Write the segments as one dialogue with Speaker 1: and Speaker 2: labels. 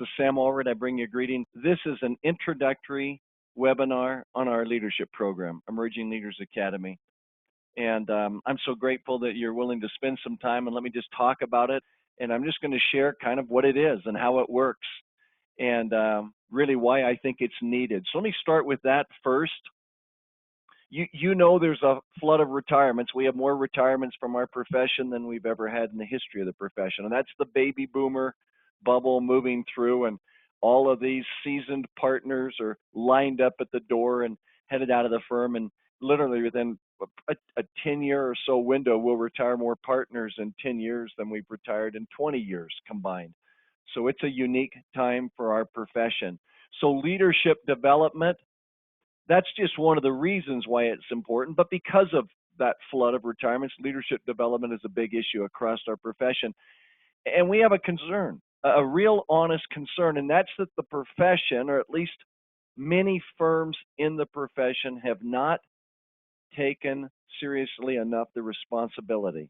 Speaker 1: is Sam Allred. I bring you greetings. This is an introductory webinar on our leadership program, Emerging Leaders Academy. And I'm so grateful that you're willing to spend some time and let me just talk about it. And I'm just going to share kind of what it is and how it works and really why I think it's needed. So let me start with that first. You know there's a flood of retirements. We have more retirements from our profession than we've ever had in the history of the profession. And that's the baby boomer bubble moving through, and all of these seasoned partners are lined up at the door and headed out of the firm. And literally within a 10-year or so window, we'll retire more partners in 10 years than we've retired in 20 years combined. So it's a unique time for our profession. So leadership development, that's just one of the reasons why it's important. But because of that flood of retirements, leadership development is a big issue across our profession. And we have a concern, a real honest concern, and that's that the profession, or at least many firms in the profession, have not taken seriously enough the responsibility.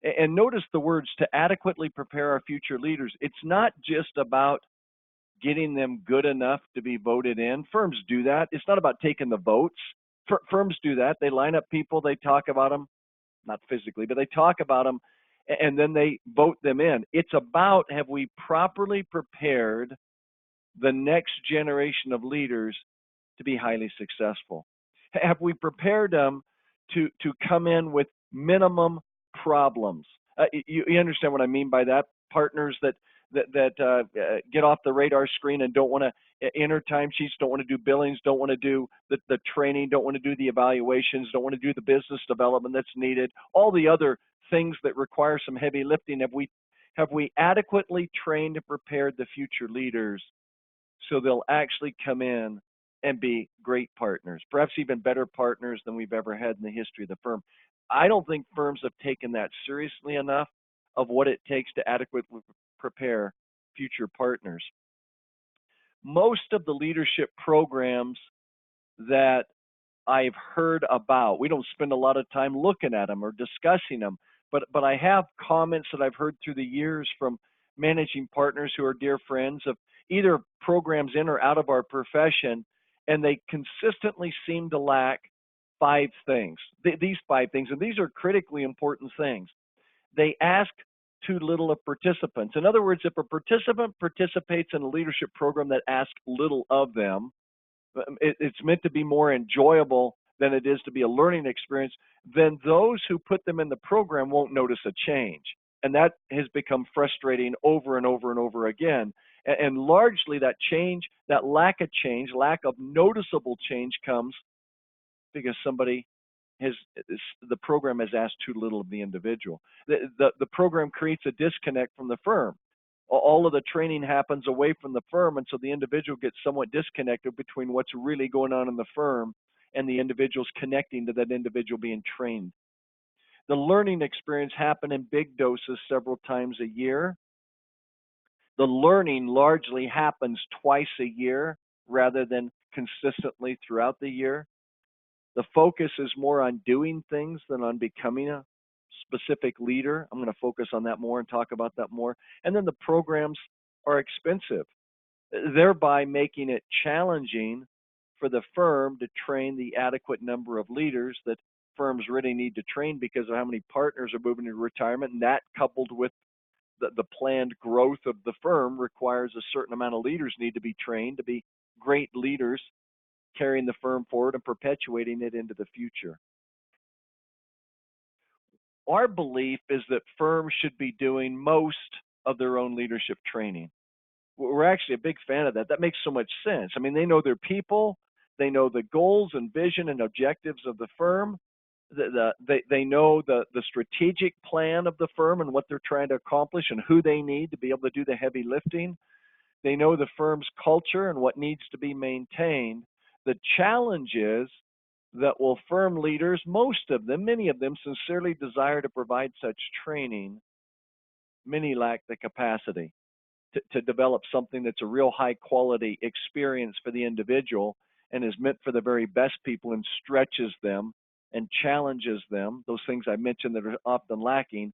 Speaker 1: And notice the words, to adequately prepare our future leaders. It's not just about getting them good enough to be voted in. Firms do that. It's not about taking the votes. Firms do that. They line up people, they talk about them, not physically, but they talk about them, and then they vote them in. It's about, have we properly prepared the next generation of leaders to be highly successful? Have we prepared them to come in with minimum problems? You understand what I mean by that? Partners that get off the radar screen and don't want to enter timesheets, don't want to do billings, don't want to do the training, don't want to do the evaluations, don't want to do the business development that's needed, all the other things that require some heavy lifting. Have we adequately trained and prepared the future leaders so they'll actually come in and be great partners, perhaps even better partners than we've ever had in the history of the firm? I don't think firms have taken that seriously enough of what it takes to adequately prepare future partners. Most of the leadership programs that I've heard about, we don't spend a lot of time looking at them or discussing them, but I have comments that I've heard through the years from managing partners who are dear friends of either programs in or out of our profession, and they consistently seem to lack 5 things. These 5 things, and these are critically important things. They ask too little of participants. In other words, if a participant participates in a leadership program that asks little of them, it's meant to be more enjoyable than it is to be a learning experience, then those who put them in the program won't notice a change. And that has become frustrating over and over and over again. And largely that change, that lack of change, lack of noticeable change comes because the program has asked too little of the individual. The program creates a disconnect from the firm. All of the training happens away from the firm, and so the individual gets somewhat disconnected between what's really going on in the firm and the individuals connecting to that individual being trained. The learning experience happens in big doses several times a year. The learning largely happens twice a year rather than consistently throughout the year. The focus is more on doing things than on becoming a specific leader. I'm going to focus on that more and talk about that more. And then the programs are expensive, thereby making it challenging for the firm to train the adequate number of leaders that firms really need to train because of how many partners are moving into retirement. And that, coupled with the planned growth of the firm, requires a certain amount of leaders need to be trained to be great leaders, carrying the firm forward and perpetuating it into the future. Our belief is that firms should be doing most of their own leadership training. We're actually a big fan of that. That makes so much sense. I mean, they know their people, they know the goals and vision and objectives of the firm, they know the strategic plan of the firm and what they're trying to accomplish and who they need to be able to do the heavy lifting. They know the firm's culture and what needs to be maintained. The challenge is that while firm leaders, most of them, many of them, sincerely desire to provide such training, many lack the capacity to develop something that's a real high quality experience for the individual and is meant for the very best people and stretches them and challenges them, those things I mentioned that are often lacking,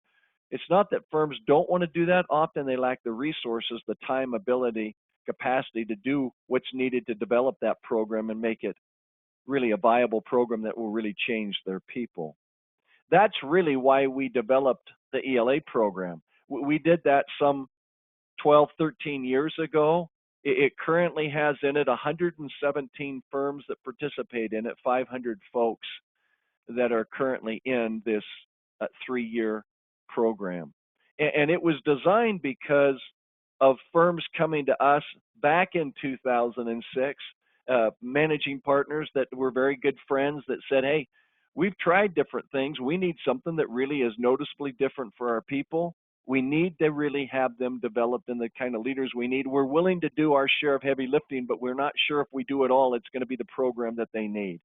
Speaker 1: It's not that firms don't want to do that. Often they lack the resources, the time, ability, capacity to do what's needed to develop that program and make it really a viable program that will really change their people. That's really why we developed the ELA program. We did that some 12, 13 years ago. It currently has in it 117 firms that participate in it, 500 folks that are currently in this 3-year program. And it was designed because of firms coming to us back in 2006, managing partners that were very good friends that said, hey, we've tried different things. We need something that really is noticeably different for our people. We need to really have them developed in the kind of leaders we need. We're willing to do our share of heavy lifting, but we're not sure if we do it all, it's going to be the program that they need.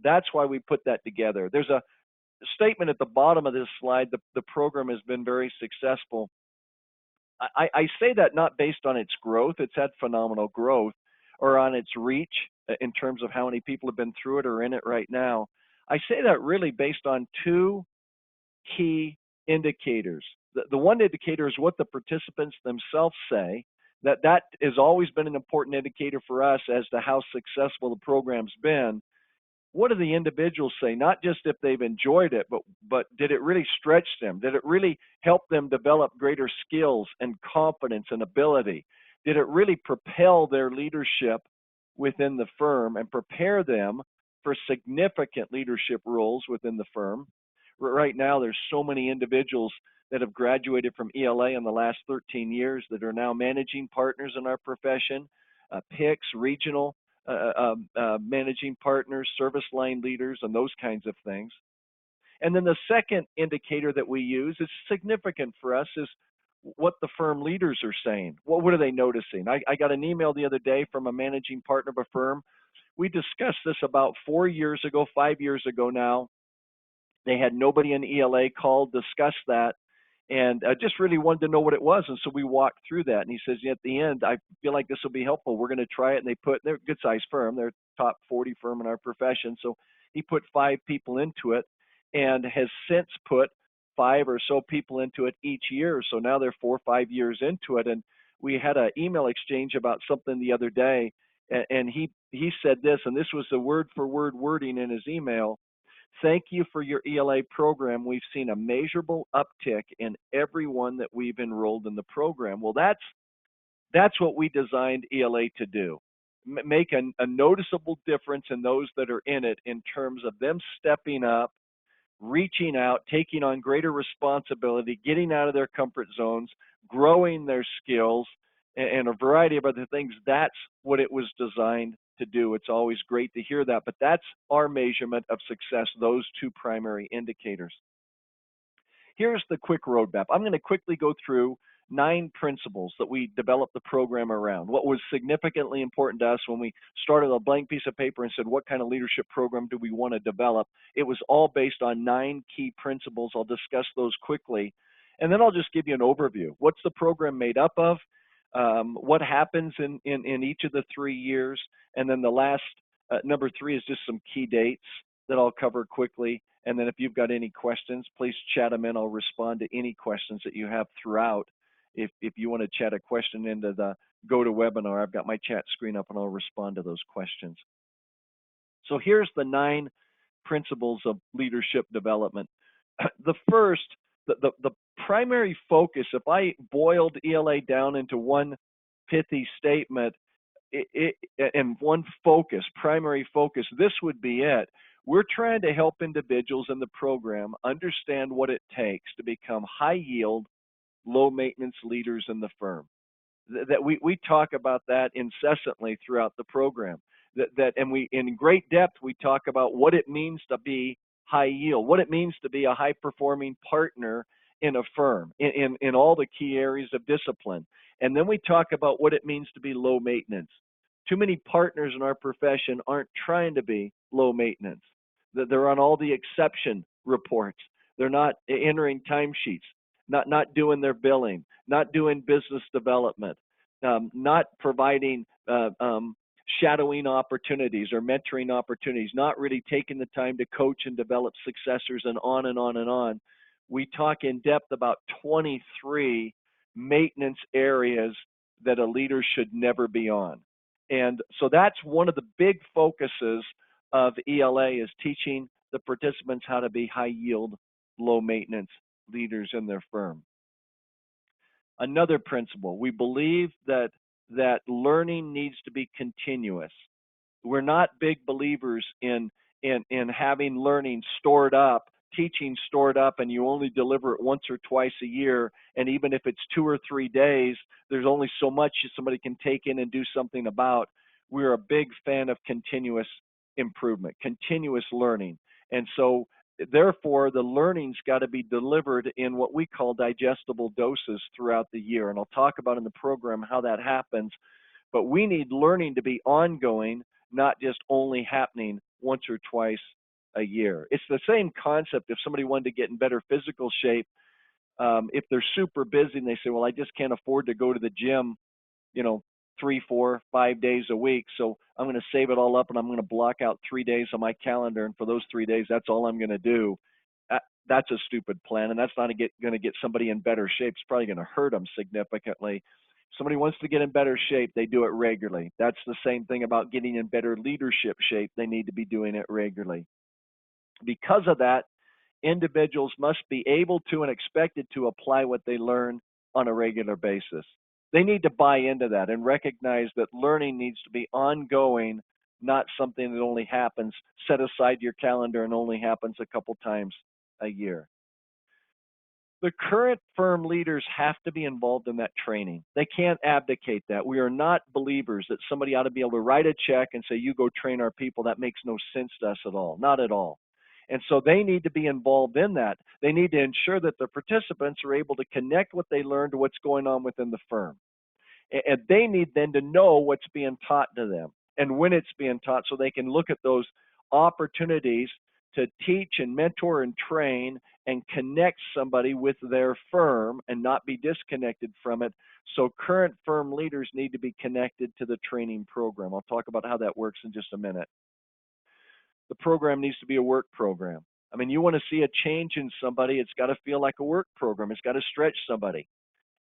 Speaker 1: That's why we put that together. There's a statement at the bottom of this slide, the program has been very successful. I say that not based on its growth, it's had phenomenal growth, or on its reach in terms of how many people have been through it or in it right now. I say that really based on two key indicators. The one indicator is what the participants themselves say. That has always been an important indicator for us as to how successful the program's been. What do the individuals say? Not just if they've enjoyed it, but did it really stretch them? Did it really help them develop greater skills and confidence and ability? Did it really propel their leadership within the firm and prepare them for significant leadership roles within the firm? Right now, there's so many individuals that have graduated from ELA in the last 13 years that are now managing partners in our profession, PICs, regional managing partners, service line leaders, and those kinds of things. And then the second indicator that we use is significant for us is what the firm leaders are saying. What are they noticing? I got an email the other day from a managing partner of a firm. We discussed this about 4 years ago, 5 years ago now. They had nobody in ELA call, discuss that, and just really wanted to know what it was. And so we walked through that. And he says, at the end, I feel like this will be helpful. We're going to try it. And they're a good sized firm. They're top 40 firm in our profession. So he put 5 people into it and has since put 5 or so people into it each year. So now they're 4 or 5 years into it. And we had an email exchange about something the other day. And he said this, and this was the word for word wording in his email. Thank you for your ELA program. We've seen a measurable uptick in everyone that we've enrolled in the program. Well, that's what we designed ELA to do. Make a noticeable difference in those that are in it in terms of them stepping up, reaching out, taking on greater responsibility, getting out of their comfort zones, growing their skills, and a variety of other things. That's what it was designed to do. It's always great to hear that, but that's our measurement of success, those two primary indicators. Here's the quick roadmap. I'm going to quickly go through 9 principles that we developed the program around. What was significantly important to us when we started a blank piece of paper and said, what kind of leadership program do we want to develop? It was all based on 9 key principles. I'll discuss those quickly, and then I'll just give you an overview. What's the program made up of? What happens in each of the 3 years? And then the last, number 3 is just some key dates that I'll cover quickly. And then if you've got any questions, please chat them in. I'll respond to any questions that you have throughout. If you want to chat a question into the GoToWebinar, I've got my chat screen up and I'll respond to those questions. So here's the 9 principles of leadership development. The first, the primary focus, if I boiled ELA down into one pithy statement and one focus, primary focus, this would be it. We're trying to help individuals in the program understand what it takes to become high yield, low maintenance leaders in the firm. That we talk about that incessantly throughout the program. And we, in great depth, we talk about what it means to be high yield, what it means to be a high performing partner in a firm, in all the key areas of discipline. And then we talk about what it means to be low maintenance. Too many partners in our profession aren't trying to be low maintenance. They're on all the exception reports. They're not entering timesheets, not doing their billing, not doing business development, not providing shadowing opportunities or mentoring opportunities, not really taking the time to coach and develop successors, and on and on and on. we talk in depth about 23 maintenance areas that a leader should never be on. And so that's one of the big focuses of ELA, is teaching the participants how to be high yield, low maintenance leaders in their firm. Another principle, we believe that learning needs to be continuous. We're not big believers in having learning stored up, teaching stored up, and you only deliver it once or twice a year. And even if it's 2 or 3 days, there's only so much somebody can take in and do something about. We're a big fan of continuous improvement, continuous learning. And so therefore, the learning's got to be delivered in what we call digestible doses throughout the year. And I'll talk about in the program how that happens. But we need learning to be ongoing, not just only happening once or twice a year. It's the same concept. If somebody wanted to get in better physical shape, if they're super busy and they say, well, I just can't afford to go to the gym, 3, 4, 5 days a week, so I'm going to save it all up and I'm going to block out 3 days on my calendar, and for those 3 days, that's all I'm going to do. That's a stupid plan, and that's not going to get somebody in better shape. It's probably going to hurt them significantly. If somebody wants to get in better shape, they do it regularly. That's the same thing about getting in better leadership shape. They need to be doing it regularly. Because of that, individuals must be able to and expected to apply what they learn on a regular basis. They need to buy into that and recognize that learning needs to be ongoing, not something that only happens, set aside your calendar and only happens a couple times a year. The current firm leaders have to be involved in that training. They can't abdicate that. We are not believers that somebody ought to be able to write a check and say, you go train our people. That makes no sense to us at all. Not at all. And so they need to be involved in that. They need to ensure that the participants are able to connect what they learn to what's going on within the firm. And they need then to know what's being taught to them and when it's being taught, so they can look at those opportunities to teach and mentor and train and connect somebody with their firm and not be disconnected from it. So current firm leaders need to be connected to the training program. I'll talk about how that works in just a minute. The program needs to be a work program. I mean, you want to see a change in somebody, it's got to feel like a work program. It's got to stretch somebody.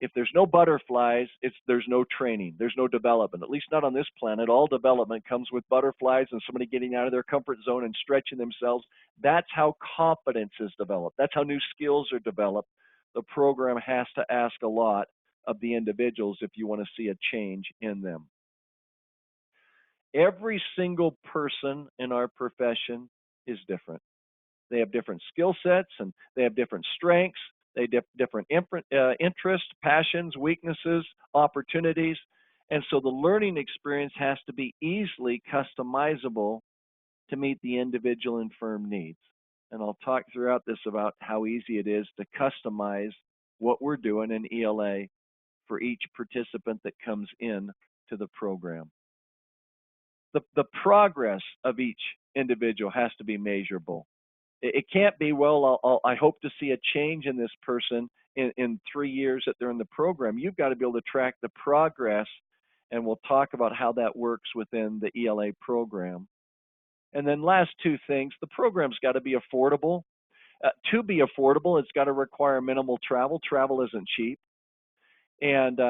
Speaker 1: If there's no butterflies, there's no training, there's no development, at least not on this planet. All development comes with butterflies and somebody getting out of their comfort zone and stretching themselves. That's how competence is developed. That's how new skills are developed. The program has to ask a lot of the individuals if you want to see a change in them. Every single person in our profession is different. They have different skill sets and they have different strengths. They have different interests, passions, weaknesses, opportunities. And so the learning experience has to be easily customizable to meet the individual and firm needs. And I'll talk throughout this about how easy it is to customize what we're doing in ELA for each participant that comes in to the program. The progress of each individual has to be measurable. It can't be, well, I hope to see a change in this person in 3 years that they're in the program. You've got to be able to track the progress, and we'll talk about how that works within the ELA program. And then last 2 things, the program's got to be affordable. To be affordable, it's got to require minimal travel. Travel isn't cheap. And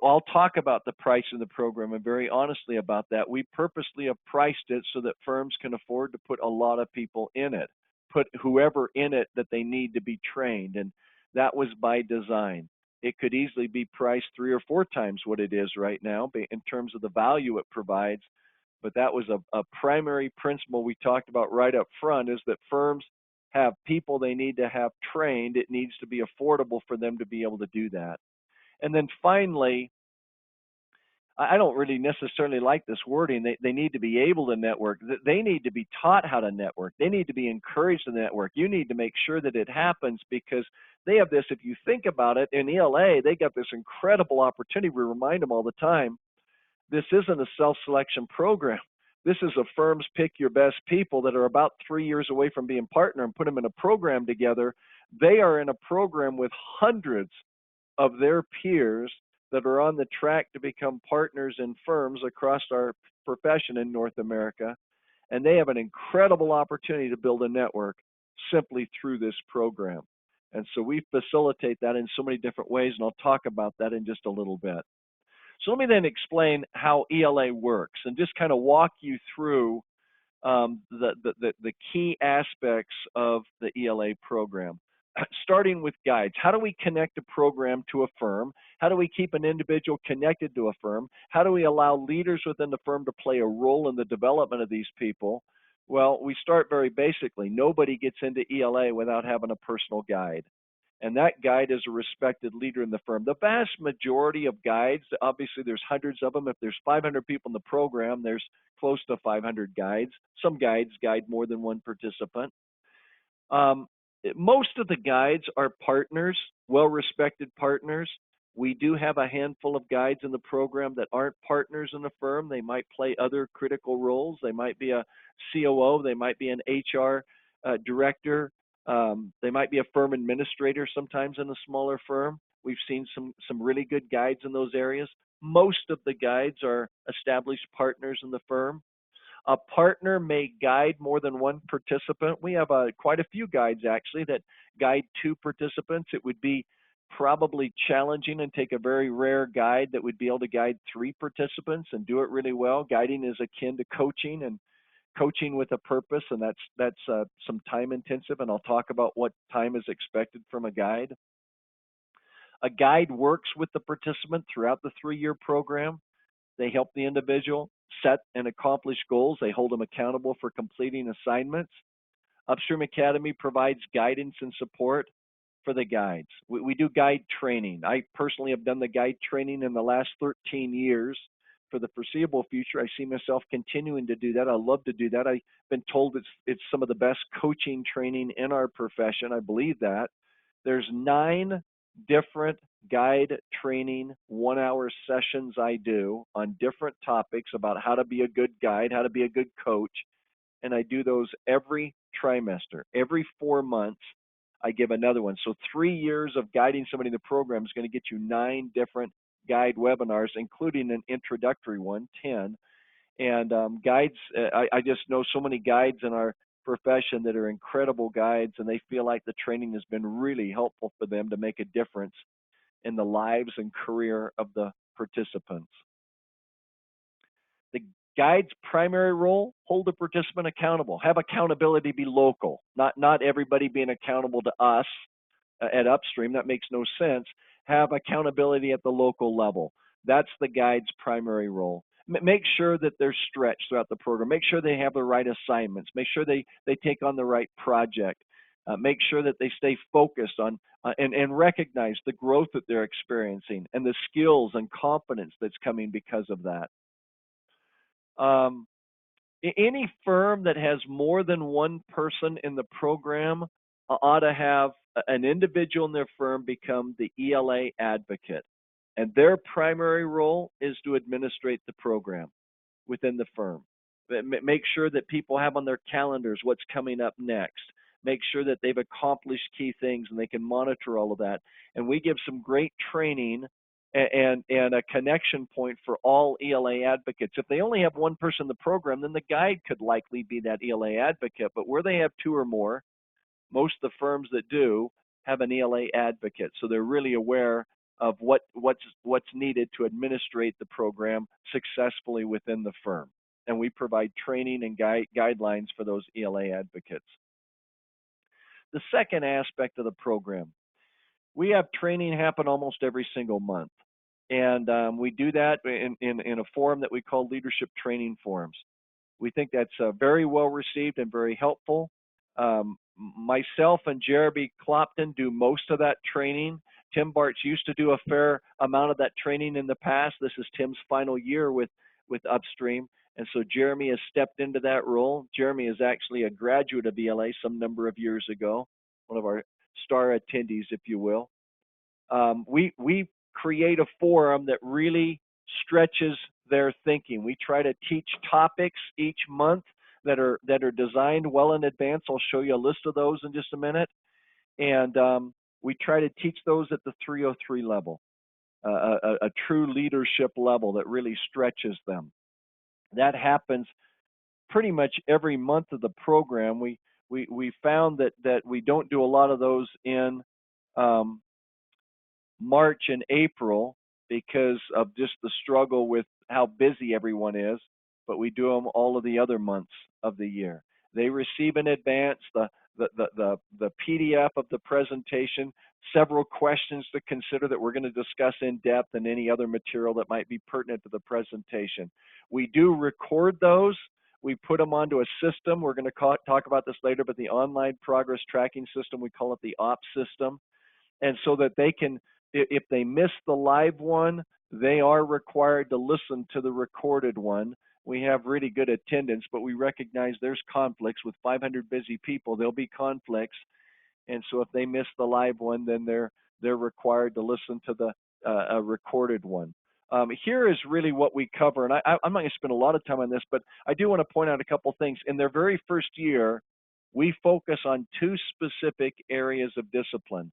Speaker 1: I'll talk about the price of the program and very honestly about that. We purposely have priced it so that firms can afford to put a lot of people in it, put whoever in it that they need to be trained. And that was by design. It could easily be priced 3 or 4 times what it is right now in terms of the value it provides. But that was a primary principle we talked about right up front, is that firms have people they need to have trained. It needs to be affordable for them to be able to do that. And then finally, I don't really necessarily like this wording. They need to be able to network. They need to be taught how to network. They need to be encouraged to network. You need to make sure that it happens, because they have this, if you think about it, in ELA, they got this incredible opportunity. We remind them all the time, this isn't a self-selection program. This is a firm's pick your best people that are about 3 years away from being partner and put them in a program together. They are in a program with hundreds of their peers that are on the track to become partners in firms across our profession in North America. And they have an incredible opportunity to build a network. simply through this program. And so we facilitate that in so many different ways, and I'll talk about that in just a little bit. So let me then explain how ELA works and just kind of walk you through the key aspects of the ELA program. Starting with guides. How do we connect a program to a firm? How do we keep an individual connected to a firm? How do we allow leaders within the firm to play a role in the development of these people? Well, we start very basically. Nobody gets into ELA without having a personal guide. And that guide is a respected leader in the firm. The vast majority of guides, obviously there's hundreds of them. If there's 500 people in the program, there's close to 500 guides. Some guides guide more than one participant. Um, Most of the guides are partners, well-respected partners. We do have a handful of guides in the program that aren't partners in the firm. They might play other critical roles. They might be a COO. They might be an HR director. They might be a firm administrator sometimes in a smaller firm. We've seen some really good guides in those areas. Most of the guides are established partners in the firm. A partner may guide more than one participant. We have quite a few guides actually that guide two participants. It would be probably challenging and take a very rare guide that would be able to guide three participants and do it really well. Guiding is akin to coaching, and coaching with a purpose, and that's some time intensive, and I'll talk about what time is expected from a guide. A guide works with the participant throughout the 3-year program. They help the individual set and accomplish goals. They hold them accountable for completing assignments. Upstream Academy provides guidance and support for the guides. We do guide training. I personally have done the guide training in the last 13 years. For the foreseeable future, I see myself continuing to do that. I love to do that. I've been told it's some of the best coaching training in our profession. I believe that. There's 9 different guide training 1-hour sessions I do on different topics about how to be a good guide, how to be a good coach. And I do those every trimester. Every 4 months, I give another one. So 3 years of guiding somebody in the program is going to get you 9 different guide webinars, including an introductory one, 10. And guides, I just know so many guides in our profession that are incredible guides, and they feel like the training has been really helpful for them to make a difference in the lives and career of the participants. The guide's primary role, hold the participant accountable. Have accountability be local, not everybody being accountable to us at Upstream. That makes no sense. Have accountability at the local level. That's the guide's primary role. Make sure that they're stretched throughout the program. Make sure they have the right assignments. Make sure they take on the right project. Make sure that they stay focused on and recognize the growth that they're experiencing and the skills and confidence that's coming because of that. Any firm that has more than one person in the program ought to have an individual in their firm become the ELA advocate. And their primary role is to administrate the program within the firm. Make sure that people have on their calendars what's coming up next. Make sure that they've accomplished key things and they can monitor all of that. And we give some great training and a connection point for all ELA advocates. If they only have one person in the program, then the guide could likely be that ELA advocate. But where they have 2 or more, most of the firms that do have an ELA advocate. So they're really aware of what's needed to administrate the program successfully within the firm. And we provide training and guidelines for those ELA advocates. The second aspect of the program, we have training happen almost every single month. And we do that in a forum that we call leadership training forums. We think that's very well received and very helpful. Myself and Jeremy Clopton do most of that training. Tim Bartz used to do a fair amount of that training in the past. This is Tim's final year with Upstream. And so Jeremy has stepped into that role. Jeremy is actually a graduate of ELA some number of years ago, one of our star attendees, if you will. We create a forum that really stretches their thinking. We try to teach topics each month that are designed well in advance. I'll show you a list of those in just a minute. And we try to teach those at the 303 level, a true leadership level that really stretches them. That happens pretty much every month of the program. We We found that we don't do a lot of those in um, March and April because of just the struggle with how busy everyone is, but we do them all of the other months of the year. They receive in advance the PDF of the presentation, several questions to consider that we're going to discuss in depth, and any other material that might be pertinent to the presentation. We do record those. We put them onto a system. We're going to talk about this later, but the online progress tracking system, we call it the OPS system. And so that they can, if they miss the live one, they are required to listen to the recorded one. We have really good attendance, but we recognize there's conflicts. With 500 busy people, there'll be conflicts. And so if they miss the live one, then they're required to listen to the a recorded one. Here is really what we cover, and I'm not going to spend a lot of time on this, but I do want to point out a couple things. In their very first year, we focus on two specific areas of discipline: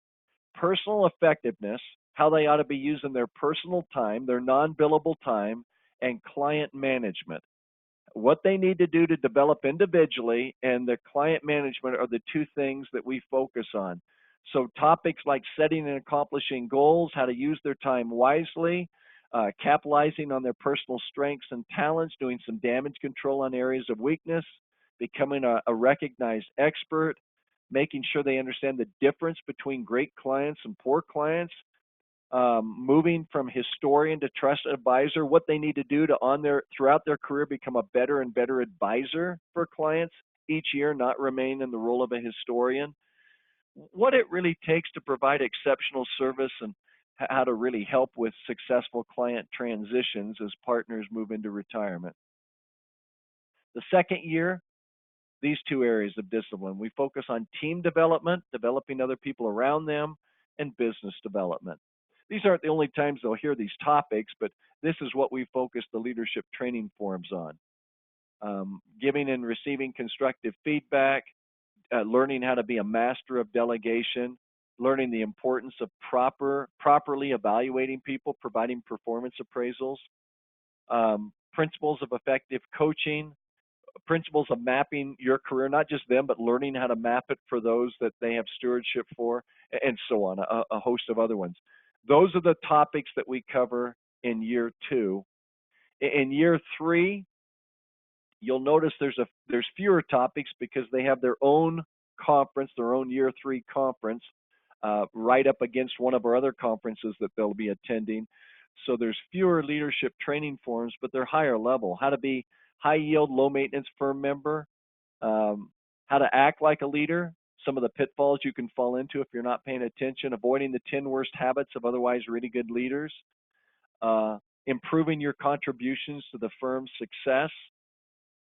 Speaker 1: personal effectiveness, how they ought to be using their personal time, their non-billable time, and client management. What they need to do to develop individually and the client management are the two things that we focus on. So topics like setting and accomplishing goals, how to use their time wisely, capitalizing on their personal strengths and talents, doing some damage control on areas of weakness, becoming a recognized expert, making sure they understand the difference between great clients and poor clients, moving from historian to trusted advisor, what they need to do to throughout their career become a better and better advisor for clients each year, not remain in the role of a historian, what it really takes to provide exceptional service, and how to really help with successful client transitions as partners move into retirement. The second year, these two areas of discipline. We focus on team development, developing other people around them, and business development. These aren't the only times they'll hear these topics, but this is what we focus the leadership training forums on. Giving and receiving constructive feedback, learning how to be a master of delegation, learning the importance of properly evaluating people, providing performance appraisals, principles of effective coaching, principles of mapping your career, not just them, but learning how to map it for those that they have stewardship for, and so on, a host of other ones. Those are the topics that we cover in year 2. In year 3, you'll notice there's fewer topics because they have their own conference, their own year 3 conference, right up against one of our other conferences that they'll be attending. So there's fewer leadership training forums, but they're higher level. How to be high yield, low maintenance firm member, how to act like a leader, some of the pitfalls you can fall into if you're not paying attention, avoiding the 10 worst habits of otherwise really good leaders, improving your contributions to the firm's success,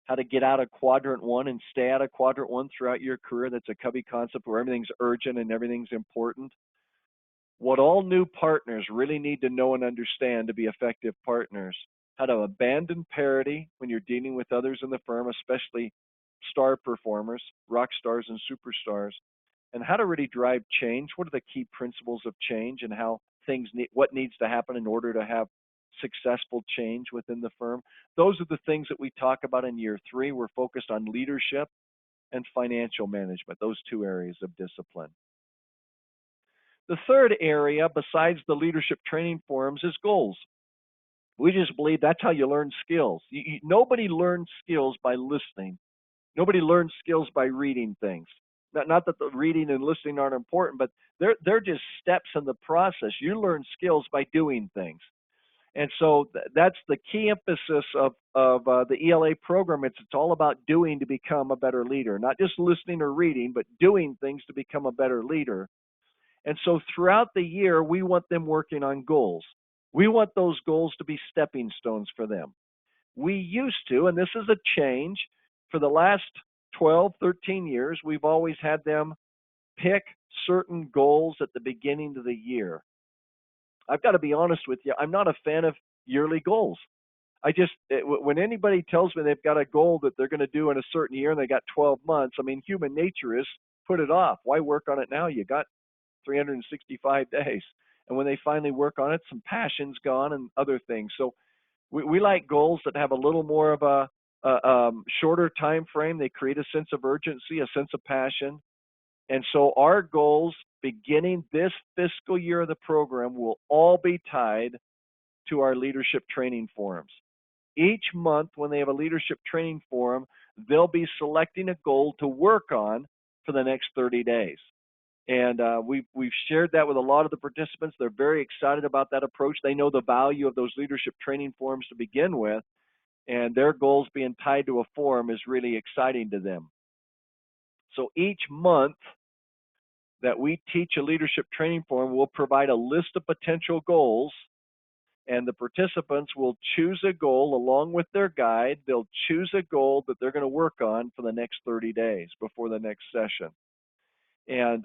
Speaker 1: how to get out of quadrant 1 and stay out of quadrant 1 throughout your career. That's a Covey concept where everything's urgent and everything's important. What all new partners really need to know and understand to be effective partners: how to abandon parity when you're dealing with others in the firm, especially star performers, rock stars and superstars, and how to really drive change. What are the key principles of change, and how what needs to happen in order to have successful change within the firm? Those are the things that we talk about in year 3. We're focused on leadership and financial management, those two areas of discipline. The third area, besides the leadership training forums, is goals. We just believe that's how you learn skills. Nobody learns skills by listening. Nobody learns skills by reading things. Not that the reading and listening aren't important, but they're just steps in the process. You learn skills by doing things. And so that's the key emphasis of the ELA program. It's all about doing to become a better leader, not just listening or reading, but doing things to become a better leader. And so throughout the year, we want them working on goals. We want those goals to be stepping stones for them. We used to, and this is a change, for the last 12, 13 years, we've always had them pick certain goals at the beginning of the year. I've got to be honest with you, I'm not a fan of yearly goals. When anybody tells me they've got a goal that they're going to do in a certain year and they got 12 months, I mean, human nature is put it off. Why work on it now? You got 365 days. And when they finally work on it, some passion's gone and other things. So we like goals that have a little more of a shorter time frame. They create a sense of urgency, a sense of passion. And so our goals beginning this fiscal year of the program will all be tied to our leadership training forums. Each month when they have a leadership training forum, they'll be selecting a goal to work on for the next 30 days. And we've shared that with a lot of the participants. They're very excited about that approach. They know the value of those leadership training forums to begin with, and their goals being tied to a forum is really exciting to them. So each month that we teach a leadership training forum, we'll provide a list of potential goals, and the participants will choose a goal along with their guide. They'll choose a goal that they're going to work on for the next 30 days before the next session. And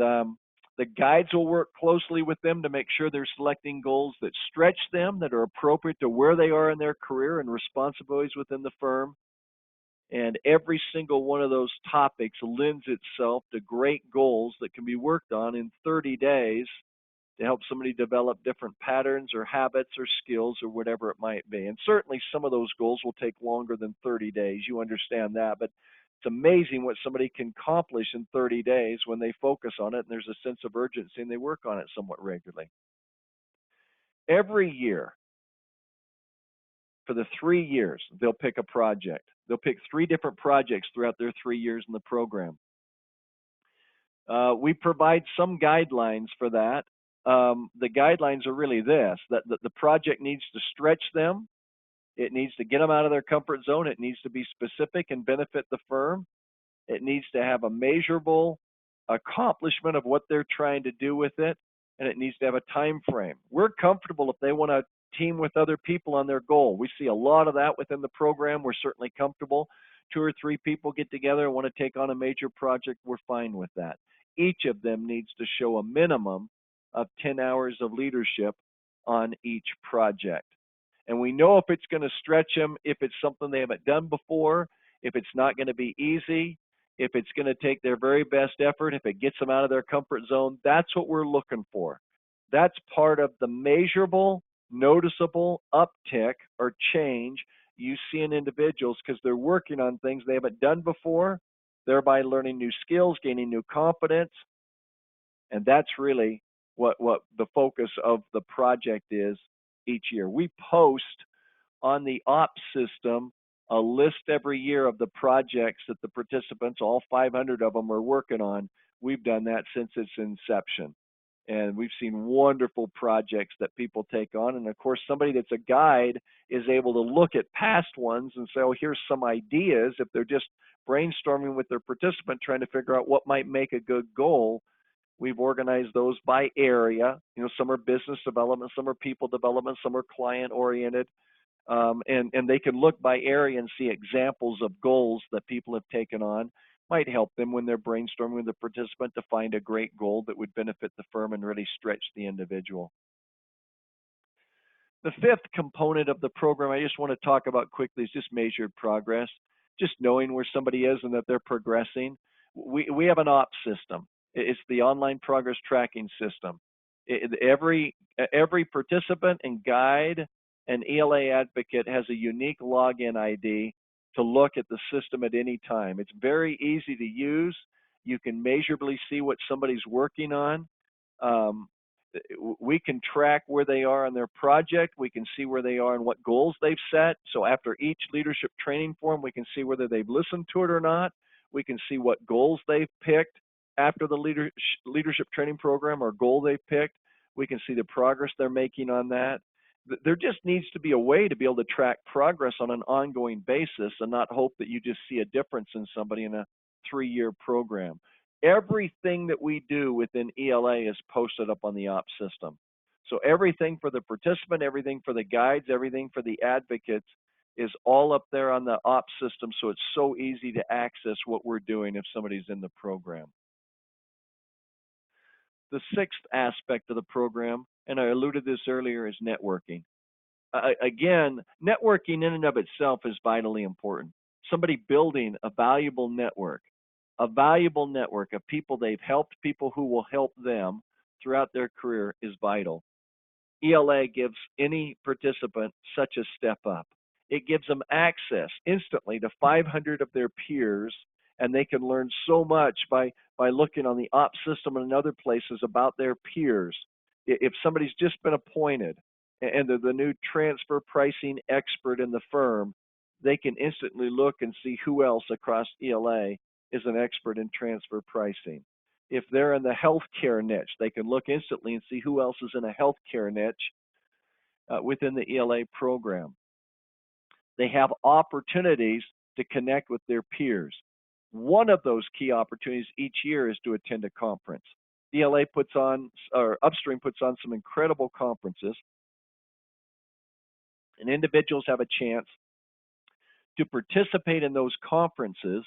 Speaker 1: the guides will work closely with them to make sure they're selecting goals that stretch them, that are appropriate to where they are in their career and responsibilities within the firm. And every single one of those topics lends itself to great goals that can be worked on in 30 days to help somebody develop different patterns or habits or skills or whatever it might be. And certainly some of those goals will take longer than 30 days. You understand that. But it's amazing what somebody can accomplish in 30 days when they focus on it and there's a sense of urgency and they work on it somewhat regularly. Every year, for the 3 years, they'll pick a project. They'll pick 3 different projects throughout their 3 years in the program. We provide some guidelines for that. The guidelines are really this, that the project needs to stretch them. It needs to get them out of their comfort zone. It needs to be specific and benefit the firm. It needs to have a measurable accomplishment of what they're trying to do with it, and it needs to have a time frame. We're comfortable if they want to team with other people on their goal. We see a lot of that within the program. We're certainly comfortable. 2 or 3 people get together and want to take on a major project. We're fine with that. Each of them needs to show a minimum of 10 hours of leadership on each project. And we know if it's going to stretch them, if it's something they haven't done before, if it's not going to be easy, if it's going to take their very best effort, if it gets them out of their comfort zone. That's what we're looking for. That's part of the measurable, noticeable uptick or change you see in individuals because they're working on things they haven't done before, thereby learning new skills, gaining new confidence. And that's really what the focus of the project is each year. We post on the ops system a list every year of the projects that the participants, all 500 of them, are working on. We've done that since its inception. And we've seen wonderful projects that people take on. And of course, somebody that's a guide is able to look at past ones and say, oh, here's some ideas. If they're just brainstorming with their participant, trying to figure out what might make a good goal, we've organized those by area. You know, some are business development, some are people development, some are client oriented. And they can look by area and see examples of goals that people have taken on. Might help them when they're brainstorming with the participant to find a great goal that would benefit the firm and really stretch the individual. The 5th component of the program I just want to talk about quickly is just measured progress, just knowing where somebody is and that they're progressing. We have an ops system. It's the online progress tracking system. Every participant and guide and ELA advocate has a unique login ID to look at the system at any time. It's very easy to use. You can measurably see what somebody's working on. We can track where they are on their project. We can see where they are and what goals they've set. So after each leadership training forum, we can see whether they've listened to it or not. We can see what goals they've picked after the leadership training program or goal they've picked. We can see the progress they're making on that. There just needs to be a way to be able to track progress on an ongoing basis and not hope that you just see a difference in somebody in a 3-year program. Everything that we do within ELA is posted up on the ops system. So everything for the participant, everything for the guides, everything for the advocates is all up there on the ops system. So it's so easy to access what we're doing if somebody's in the program. The 6th aspect of the program, and I alluded this earlier, is networking. Again, networking in and of itself is vitally important. Somebody building a valuable network of people they've helped, people who will help them throughout their career is vital. ELA gives any participant such a step up. It gives them access instantly to 500 of their peers, and they can learn so much by looking on the ops system and other places about their peers. If somebody's just been appointed and they're the new transfer pricing expert in the firm, they can instantly look and see who else across ELA is an expert in transfer pricing. If they're in the healthcare niche, they can look instantly and see who else is in a healthcare niche within the ELA program. They have opportunities to connect with their peers. One of those key opportunities each year is to attend a conference. ELA puts on, or Upstream puts on some incredible conferences, and individuals have a chance to participate in those conferences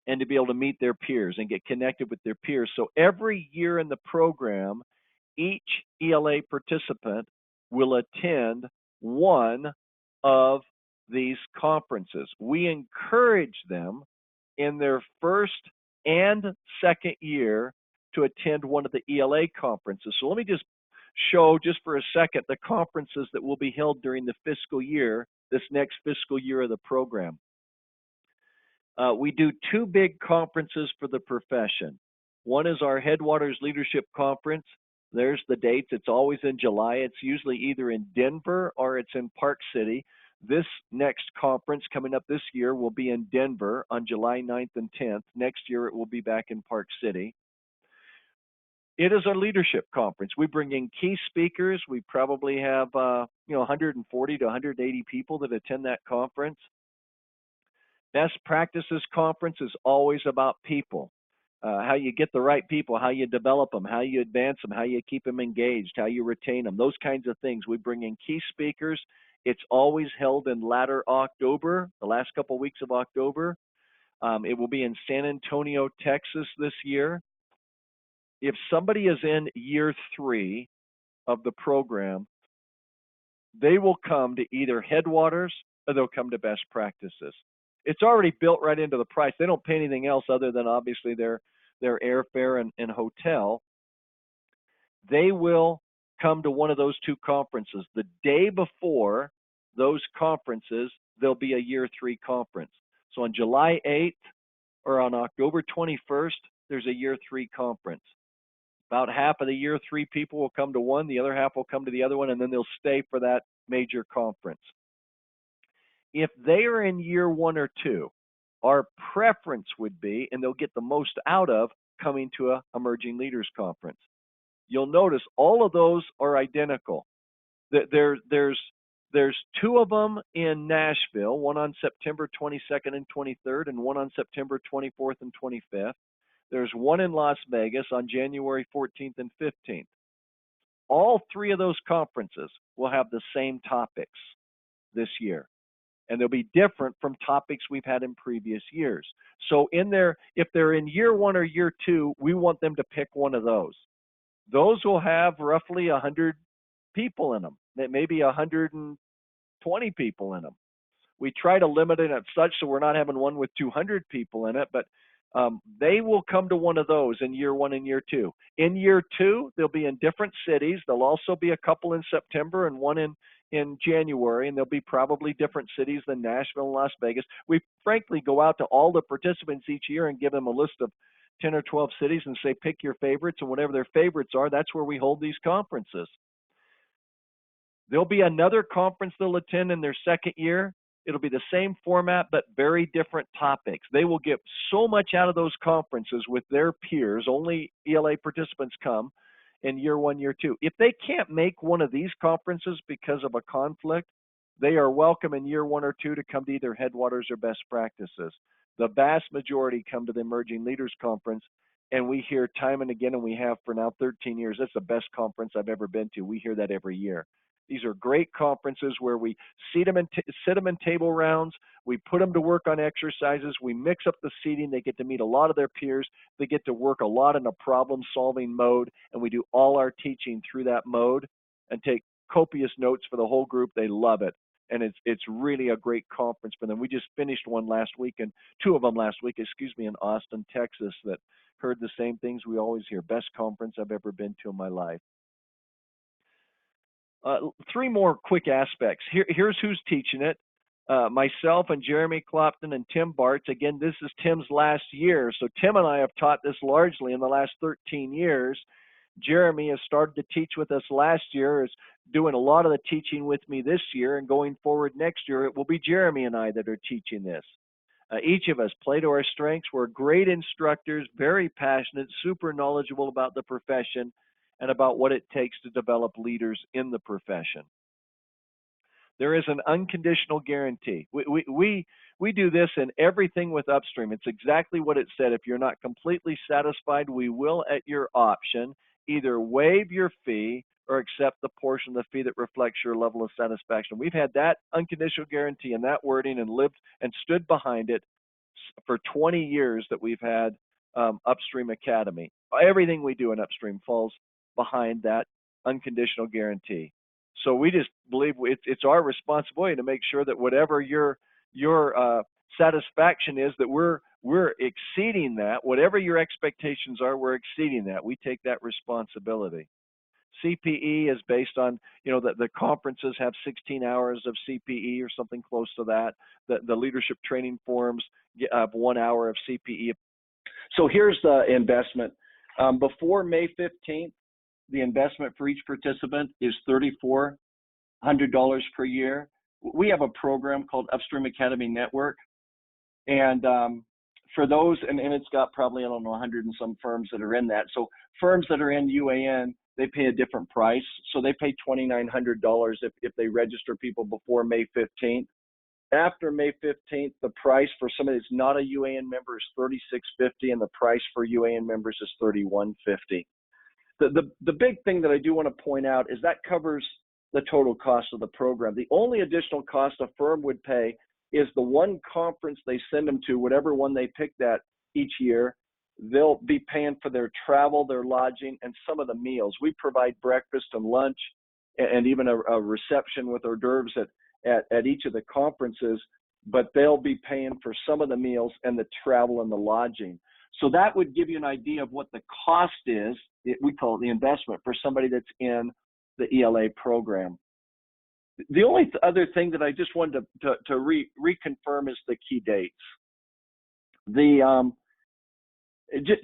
Speaker 1: and to be able to meet their peers and get connected with their peers. So every year in the program, each ELA participant will attend one of these conferences. We encourage them in their first and second year to attend one of the ELA conferences. So let me just show just for a second the conferences that will be held during the fiscal year, this next fiscal year of the program. We do two big conferences for the profession. One is our Headwaters Leadership Conference. There's the dates. It's always in July. It's usually either in Denver or it's in Park City. This next conference coming up this year will be in Denver on July 9th and 10th. Next year it will be back in Park City. It is our leadership conference. We bring in key speakers. We probably have 140 to 180 people that attend that conference. Best Practices Conference is always about people. How you get the right people, how you develop them, how you advance them, how you keep them engaged, how you retain them, those kinds of things. We bring in key speakers. It's always held in latter October, the last couple of weeks of October. It will be in San Antonio, Texas this year. If somebody is in year 3 of the program, they will come to either Headwaters or they'll come to Best Practices. It's already built right into the price. They don't pay anything else other than obviously their airfare and hotel. They will come to one of those two conferences. The day before those conferences, there'll be a year 3 conference. So on July 8th or on October 21st, there's a year 3 conference. About half of the year 3 people will come to one, the other half will come to the other one, and then they'll stay for that major conference. If they are in year 1 or 2, our preference would be, and they'll get the most out of, coming to a Emerging Leaders Conference. You'll notice all of those are identical. There's 2 of them in Nashville, one on September 22nd and 23rd, and one on September 24th and 25th. There's one in Las Vegas on January 14th and 15th. All 3 of those conferences will have the same topics this year, and they'll be different from topics we've had in previous years. So if they're in year 1 or year 2, we want them to pick one of those. Those will have roughly 100 people in them, maybe 120 people in them. We try to limit it as such so we're not having one with 200 people in it, but they will come to one of those in year 1 and year 2. In year 2, they'll be in different cities. There'll also be a couple in September and one in January, and there'll be probably different cities than Nashville and Las Vegas. We frankly go out to all the participants each year and give them a list of 10 or 12 cities and say, pick your favorites, and whatever their favorites are, that's where we hold these conferences. There'll be another conference they'll attend in their second year. It'll be the same format, but very different topics. They will get so much out of those conferences with their peers. Only ELA participants come in year 1, year 2. If they can't make one of these conferences because of a conflict, they are welcome in year 1 or 2 to come to either Headwaters or Best Practices. The vast majority come to the Emerging Leaders Conference, and we hear time and again, and we have for now 13 years, that's the best conference I've ever been to. We hear that every year. These are great conferences where we sit them in table rounds. We put them to work on exercises. We mix up the seating. They get to meet a lot of their peers. They get to work a lot in a problem-solving mode, and we do all our teaching through that mode and take copious notes for the whole group. They love it, and it's really a great conference for them. We just finished one last week, and 2 of them last week, in Austin, Texas, that heard the same things we always hear. Best conference I've ever been to in my life. Three more quick aspects. Here's who's teaching it. Myself and Jeremy Clopton and Tim Bartz. Again, this is Tim's last year. So Tim and I have taught this largely in the last 13 years. Jeremy has started to teach with us last year, is doing a lot of the teaching with me this year, and going forward next year, it will be Jeremy and I that are teaching this. Each of us play to our strengths. We're great instructors, very passionate, super knowledgeable about the profession and about what it takes to develop leaders in the profession. There is an unconditional guarantee. We do this in everything with Upstream. It's exactly what it said. If you're not completely satisfied, we will, at your option, either waive your fee or accept the portion of the fee that reflects your level of satisfaction. We've had that unconditional guarantee and that wording and lived and stood behind it for 20 years that we've had Upstream Academy. Everything we do in Upstream falls behind that unconditional guarantee. So we just believe it's our responsibility to make sure that whatever your satisfaction is, that we're exceeding that. Whatever your expectations are, we're exceeding that. We take that responsibility. CPE is based on, the conferences have 16 hours of CPE or something close to that. The leadership training forums have 1 hour of CPE. So here's the investment. Before May 15th, the investment for each participant is $3,400 per year. We have a program called Upstream Academy Network. And for those, and it's got probably, 100 and some firms that are in that. So firms that are in UAN, they pay a different price. So they pay $2,900 if they register people before May 15th. After May 15th, the price for somebody that's not a UAN member is $3,650, and the price for UAN members is $3,150. The big thing that I do want to point out is that covers the total cost of the program. The only additional cost a firm would pay is the one conference they send them to, whatever one they pick that each year. They'll be paying for their travel, their lodging, and some of the meals. We provide breakfast and lunch and even a reception with hors d'oeuvres at each of the conferences, but they'll be paying for some of the meals and the travel and the lodging. So that would give you an idea of what the cost is. We call it the investment for somebody that's in the ELA program. The only other thing that I just wanted to reconfirm is the key dates.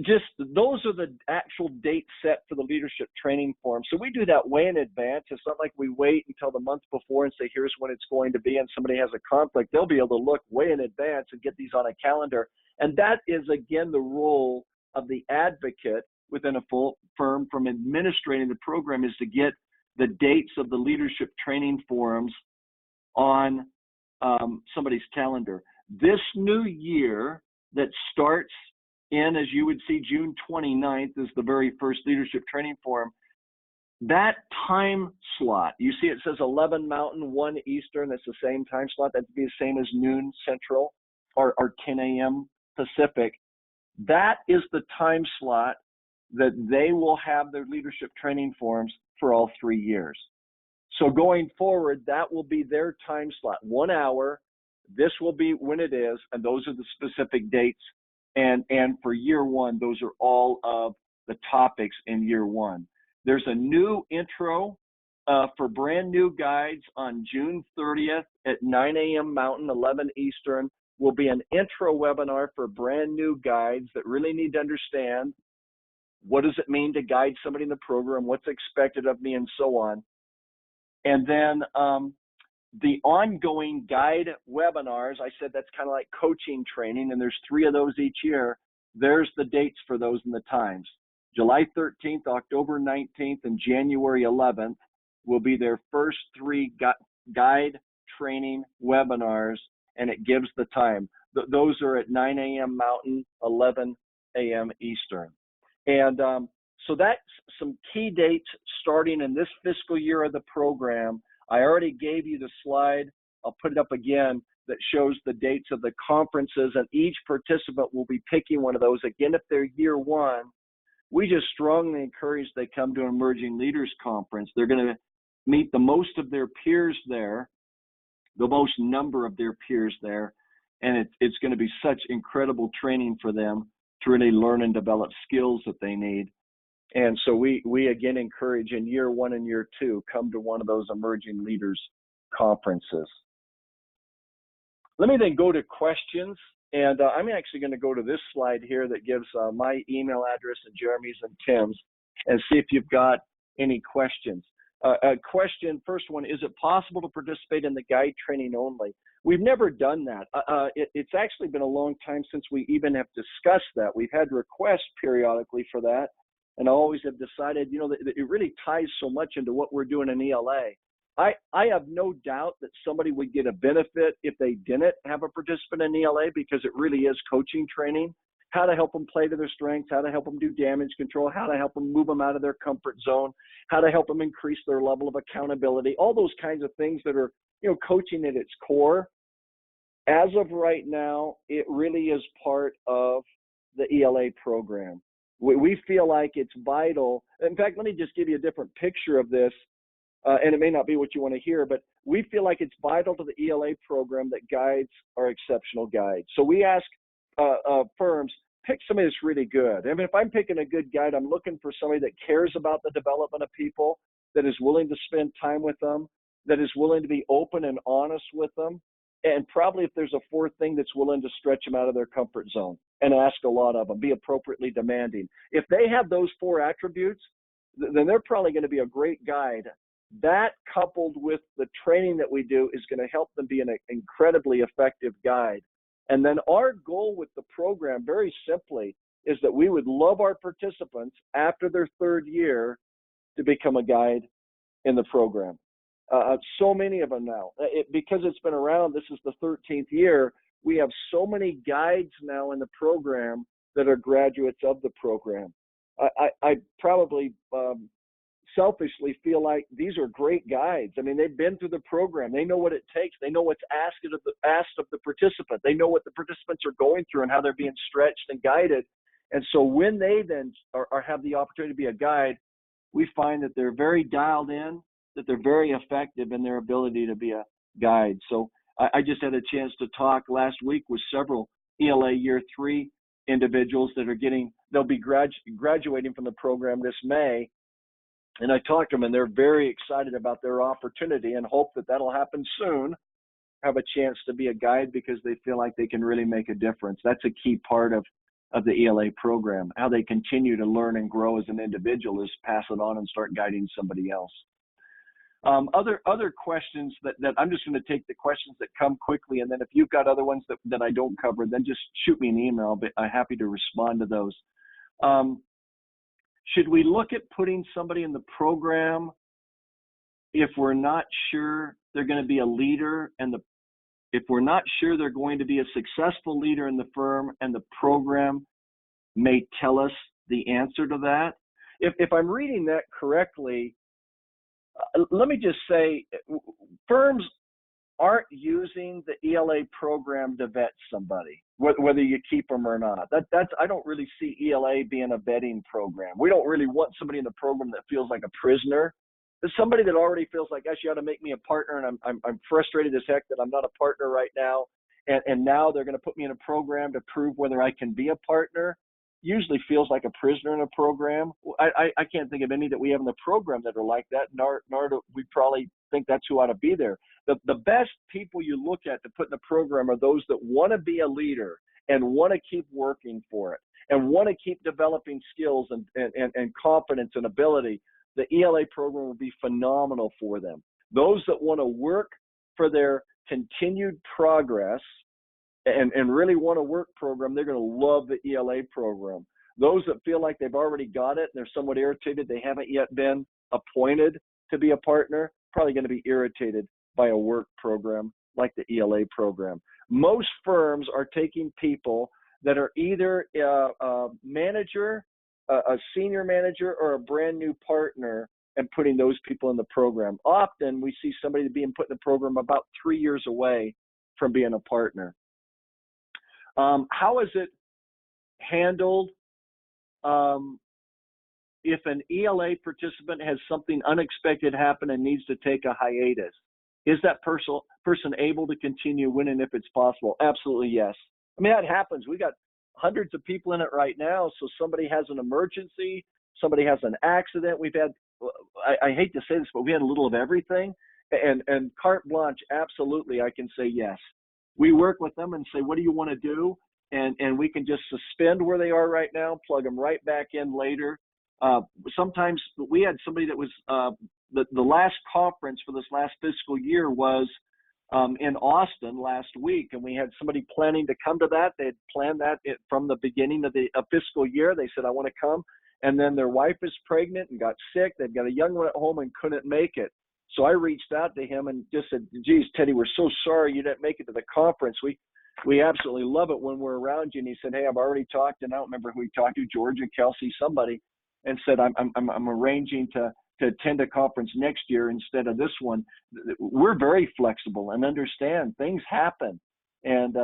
Speaker 1: Just those are the actual dates set for the leadership training forum. So we do that way in advance. It's not like we wait until the month before and say, here's when it's going to be, and somebody has a conflict. They'll be able to look way in advance and get these on a calendar. And that is, again, the role of the advocate within a full firm from administrating the program, is to get the dates of the leadership training forums on somebody's calendar. This new year that starts in, as you would see, June 29th is the very first leadership training forum. That time slot, you see it says 11 Mountain, 1 Eastern. That's the same time slot. That'd be the same as noon Central or 10 a.m. Pacific. That is the time slot that they will have their leadership training forums for all 3 years. So going forward, that will be their time slot, 1 hour. This will be when it is, and those are the specific dates. And for year one, those are all of the topics in year one. There's a new intro for brand new guides on June 30th at 9 a.m. Mountain, 11 Eastern. Will be an intro webinar for brand new guides that really need to understand what does it mean to guide somebody in the program, what's expected of me, and so on. And then the ongoing guide webinars, I said that's kind of like coaching training, and there's 3 of those each year. There's the dates for those and the times. July 13th, October 19th, and January 11th will be their first 3 guide training webinars, and it gives the time. Those are at 9 a.m. Mountain, 11 a.m. Eastern. And so that's some key dates starting in this fiscal year of the program. I already gave you the slide. I'll put it up again that shows the dates of the conferences, and each participant will be picking one of those. Again, if they're year one, we just strongly encourage they come to an Emerging Leaders Conference. They're going to meet the most of their peers there, the most number of their peers there, and it's going to be such incredible training for them to really learn and develop skills that they need
Speaker 2: And so we again encourage in year 1 and year 2, come to one of those emerging leaders conferences. Let me then go to questions. And I'm actually going to go to this slide here that gives my email address and Jeremy's and Tim's, and see if you've got any questions. Question, first one, is it possible to participate in the guide training only? We've never done that. It's actually been a long time since we even have discussed that. We've had requests periodically for that, and I always have decided, you know, that it really ties so much into what we're doing in ELA. I have no doubt that somebody would get a benefit if they didn't have a participant in ELA, because it really is coaching training, how to help them play to their strengths, how to help them do damage control, how to help them move them out of their comfort zone, how to help them increase their level of accountability, all those kinds of things that are, you know, coaching at its core. As of right now, it really is part of the ELA program. We feel like it's vital. In fact, let me just give you a different picture of this. And it may not be what you want to hear, but we feel like it's vital to the ELA program that guides are exceptional guides. So we ask firms, pick somebody that's really good. I mean, if I'm picking a good guide, I'm looking for somebody that cares about the development of people, that is willing to spend time with them, that is willing to be open and honest with them, and probably, if there's a fourth thing, that's willing to stretch them out of their comfort zone and ask a lot of them, be appropriately demanding. If they have those 4 attributes, then they're probably going to be a great guide. That, coupled with the training that we do, is going to help them be an incredibly effective guide. And then our goal with the program, very simply, is that we would love our participants after their 3rd year to become a guide in the program. So many of them now, because it's been around, this is the 13th year, we have so many guides now in the program that are graduates of the program. I probably selfishly feel like these are great guides. I mean, they've been through the program. They know what it takes. They know what's asked of the participant. They know what the participants are going through and how they're being stretched and guided. And so when they then have the opportunity to be a guide, we find that they're very dialed in, that they're very effective in their ability to be a guide. So I just had a chance to talk last week with several ELA Year 3 individuals that are they'll be graduating from the program this May. And I talked to them, and they're very excited about their opportunity and hope that that'll happen soon, have a chance to be a guide, because they feel like they can really make a difference. That's a key part of the ELA program. How they continue to learn and grow as an individual is pass it on and start guiding somebody else. Other questions that I'm just going to take the questions that come quickly, and then if you've got other ones that I don't cover, then just shoot me an email, but I'm happy to respond to those. Should we look at putting somebody in the program if we're not sure they're going to be a leader, and if we're not sure they're going to be a successful leader in the firm, and the program may tell us the answer to that? If I'm reading that correctly, let me just say, firms aren't using the ELA program to vet somebody, whether you keep them or not. I don't really see ELA being a vetting program. We don't really want somebody in the program that feels like a prisoner. There's somebody that already feels like, gosh, you ought to make me a partner, and I'm frustrated as heck that I'm not a partner right now, and now they're going to put me in a program to prove whether I can be a partner. Usually feels like a prisoner in a program. I can't think of any that we have in the program that are like that, nor do we probably think that's who ought to be there. The best people you look at to put in the program are those that want to be a leader and want to keep working for it and want to keep developing skills and confidence and ability. The ELA program will be phenomenal for them. Those that want to work for their continued progress and really want a work program, they're going to love the ELA program. Those that feel like they've already got it and they're somewhat irritated, they haven't yet been appointed to be a partner, probably going to be irritated by a work program like the ELA program. Most firms are taking people that are either a manager, a senior manager, or a brand new partner, and putting those people in the program. Often we see somebody being put in the program about 3 years away from being a partner. How is it handled if an ELA participant has something unexpected happen and needs to take a hiatus? Is that person able to continue winning if it's possible? Absolutely yes. I mean, that happens. We got hundreds of people in it right now, so somebody has an emergency, somebody has an accident. We've had, I hate to say this, but we had a little of everything. And carte blanche, absolutely, I can say yes. We work with them and say, what do you want to do? And we can just suspend where they are right now, plug them right back in later. Sometimes we had somebody that was, the last conference for this last fiscal year was in Austin last week, and we had somebody planning to come to that. They had planned that from the beginning of the fiscal year. They said, I want to come. And then their wife is pregnant and got sick. They've got a young one at home and couldn't make it. So I reached out to him and just said, geez, Teddy, we're so sorry you didn't make it to the conference. We absolutely love it when we're around you. And he said, hey, I've already talked, and I don't remember who he talked to, George or Kelsey, somebody, and said, I'm arranging to attend a conference next year instead of this one. We're very flexible and understand things happen. And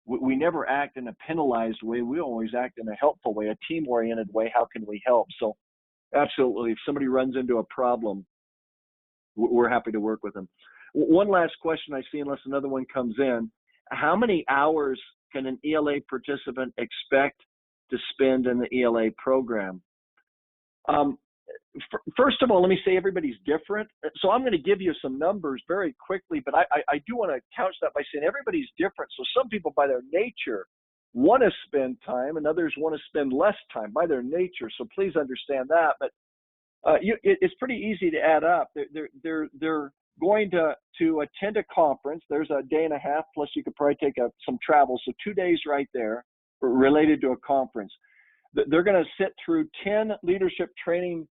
Speaker 2: we never act in a penalized way. We always act in a helpful way, a team-oriented way. How can we help? So absolutely, if somebody runs into a problem, we're happy to work with them. One last question I see, unless another one comes in. How many hours can an ELA participant expect to spend in the ELA program? First of all, let me say everybody's different. So I'm going to give you some numbers very quickly, but I do want to couch that by saying everybody's different. So some people by their nature want to spend time and others want to spend less time by their nature. So please understand that. But it's pretty easy to add up. They're going to attend a conference. There's a day and a half, plus you could probably take some travel. So 2 days right there related to a conference. They're going to sit through 10 leadership training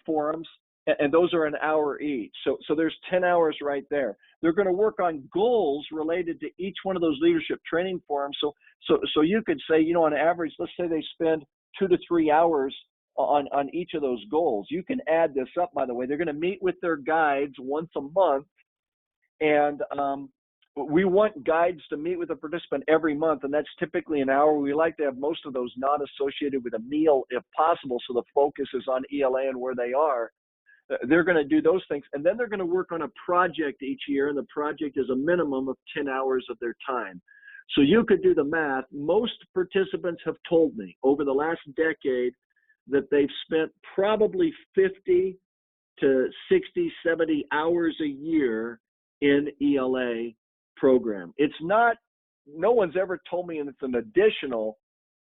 Speaker 2: forums, and those are an hour each. So there's 10 hours right there. They're going to work on goals related to each one of those leadership training forums. So you could say, on average, let's say they spend 2 to 3 hours on each of those goals. You can add this up, by the way. They're going to meet with their guides once a month, and we want guides to meet with a participant every month, and that's typically an hour. We like to have most of those not associated with a meal if possible, so the focus is on ELA and where they are. They're going to do those things, and then they're going to work on a project each year, and the project is a minimum of 10 hours of their time. So you could do the math. Most participants have told me over the last decade that they've spent probably 50 to 60, 70 hours a year in ELA program. It's not, no one's ever told me it's an additional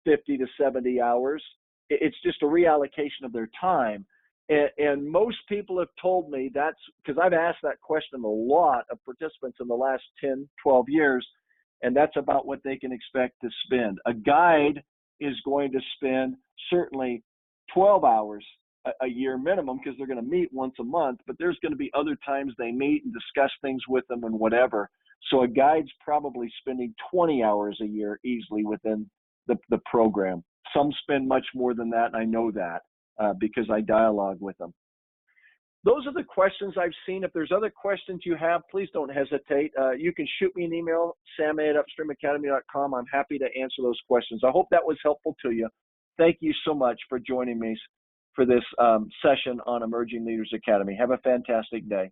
Speaker 2: 50 to 70 hours. It's just a reallocation of their time. And most people have told me that's because I've asked that question a lot of participants in the last 10, 12 years, and that's about what they can expect to spend. A guide is going to spend certainly 12 hours a year minimum because they're going to meet once a month, but there's going to be other times they meet and discuss things with them and whatever. So a guide's probably spending 20 hours a year easily within the program. Some spend much more than that, and I know that because I dialogue with them. Those are the questions I've seen. If there's other questions you have, please don't hesitate. You can shoot me an email, sam@upstreamacademy.com. I'm happy to answer those questions. I hope that was helpful to you. Thank you so much for joining me for this session on Emerging Leaders Academy. Have a fantastic day.